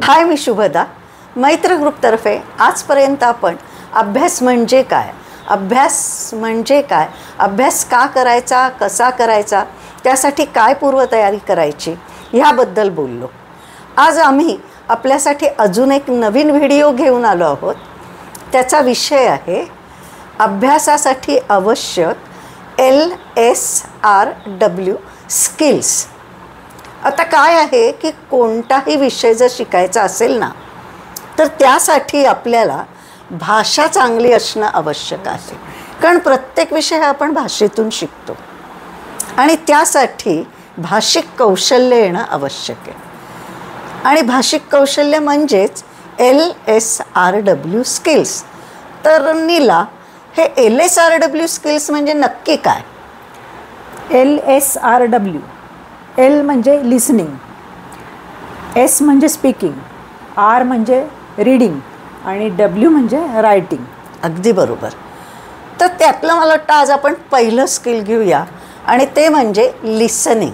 हाय, मी शुभदा. मैत्र ग्रुपतर्फे आजपर्यंत आपण अभ्यास म्हणजे काय, अभ्यास का करायचा, कसा करायचा, त्यासाठी काय पूर्वतयारी करायची ह्याबद्दल बोललो. आज आम्ही आपल्यासाठी अजून एक नवीन व्हिडिओ घेऊन आलो आहोत. त्याचा विषय आहे अभ्यासासाठी आवश्यक LSRW स्किल्स. आता काय आहे की कोणताही विषय जर शिकायचा असेल ना, तर त्यासाठी आपल्याला भाषा चांगली असणं आवश्यक आहे. कारण प्रत्येक विषय हा आपण भाषेतून शिकतो आणि त्यासाठी भाषिक कौशल्य येणं आवश्यक आहे. आणि भाषिक कौशल्य म्हणजेच LSRW स्किल्स. तर नीला, हे LSRW स्किल्स म्हणजे नक्की काय? LSRW, L म्हणजे लिसनिंग, S म्हणजे स्पीकिंग, R म्हणजे रीडिंग आणि W म्हणजे रायटिंग. अगदी बरोबर. तर त्यातलं मला वाटतं आज आपण पहिलं स्किल घेऊया आणि ते म्हणजे लिसनिंग.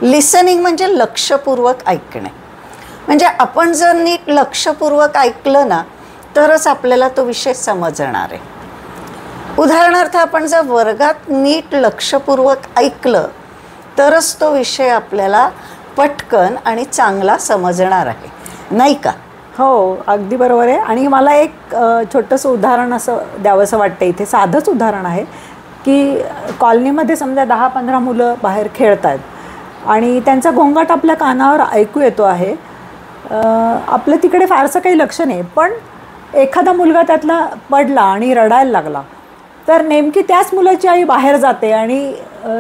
लिसनिंग म्हणजे लक्षपूर्वक ऐकणे. म्हणजे आपण जर नीट लक्षपूर्वक ऐकलं ना, तरच आपल्याला तो विषय समजणार आहे. उदाहरणार्थ, आपण जर वर्गात नीट लक्षपूर्वक ऐकलं तरच तो विषय आपल्याला पटकन आणि चांगला समजणार आहे, नाही का? हो, अगदी बरोबर आहे. आणि मला एक छोटंसं उदाहरण असं द्यावंसं वाटतं. इथे साधंच उदाहरण आहे की कॉलनीमध्ये समजा 10-15 मुलं बाहेर खेळत आहेत आणि त्यांचा गोंगाट आपल्या कानावर ऐकू येतो आहे. आपलं तिकडे फारसं काही लक्ष नाही, पण एखादा मुलगा त्यातला पडला आणि रडायला लागला तर नेमकी त्याच मुलाची आई बाहेर जाते आणि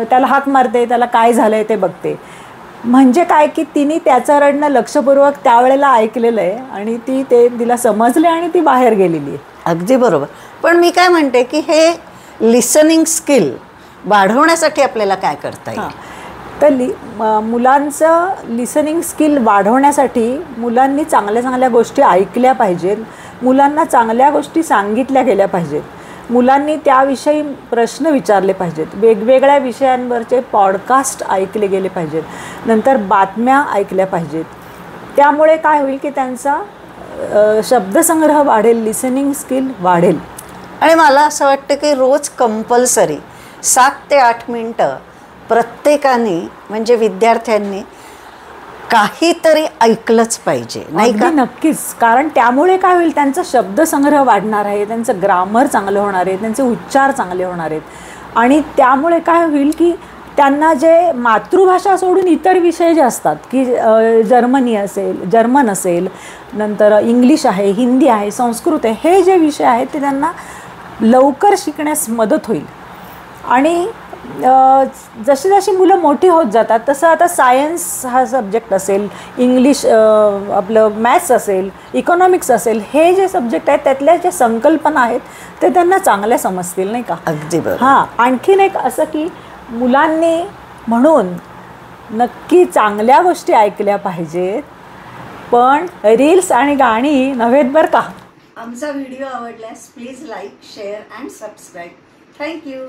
त्याला हाक मारते, त्याला काय झालं आहे ते बघते. म्हणजे काय की तिने त्याचं रडणं लक्षपूर्वक त्यावेळेला ऐकलेलं आहे आणि तिला समजले आणि ती बाहेर गेलेली आहे. अगदी बरोबर. पण मी काय म्हणते की हे लिसनिंग स्किल वाढवण्यासाठी आपल्याला काय करता येईल? तर मुलांचं लिसनिंग स्किल वाढवण्यासाठी मुलांनी चांगल्या चांगल्या गोष्टी ऐकल्या पाहिजेत, मुलांना चांगल्या गोष्टी सांगितल्या गेल्या पाहिजेत, मुलांनी त्याविषयी प्रश्न विचारले पाहिजेत, वेगवेगळ्या विषयांवरचे पॉडकास्ट ऐकले गेले पाहिजेत, नंतर बातम्या ऐकल्या पाहिजेत. त्यामुळे काय होईल की त्यांचा शब्दसंग्रह वाढेल, लिसनिंग स्किल वाढेल. आणि मला असं वाटतं की रोज कंपल्सरी 7 ते 8 मिनटं प्रत्येकाने, म्हणजे विद्यार्थ्यांनी काहीतरी ऐकलंच पाहिजे, नाही का? नक्कीच. कारण त्यामुळे काय होईल, त्यांचा शब्दसंग्रह वाढणार आहे, त्यांचं ग्रामर चांगलं होणार आहे, त्यांचे उच्चार चांगले होणार आहेत. आणि त्यामुळे काय होईल की त्यांना जे मातृभाषा सोडून इतर विषय जे असतात की जर्मन असेल, नंतर इंग्लिश आहे, हिंदी आहे, संस्कृत आहे, हे जे विषय आहेत ते त्यांना लवकर शिकण्यास मदत होईल. आणि जशी जशी मुलं मोठी होत जातात तसं आता सायन्स हा सब्जेक्ट असेल, इंग्लिश, आपलं मॅथ्स असेल, इकॉनॉमिक्स असेल, हे जे सब्जेक्ट आहेत त्यातल्या ज्या संकल्पना आहेत ते त्यांना चांगल्या समजतील, नाही का? अगदी बरोबर. हां, आणखीन एक असं की मुलांनी म्हणून नक्की चांगल्या गोष्टी ऐकल्या पाहिजेत, पण रील्स आणि गाणी नव्हेत बरं का. आमचा व्हिडिओ आवडल्यास please like, share and subscribe. Thank you.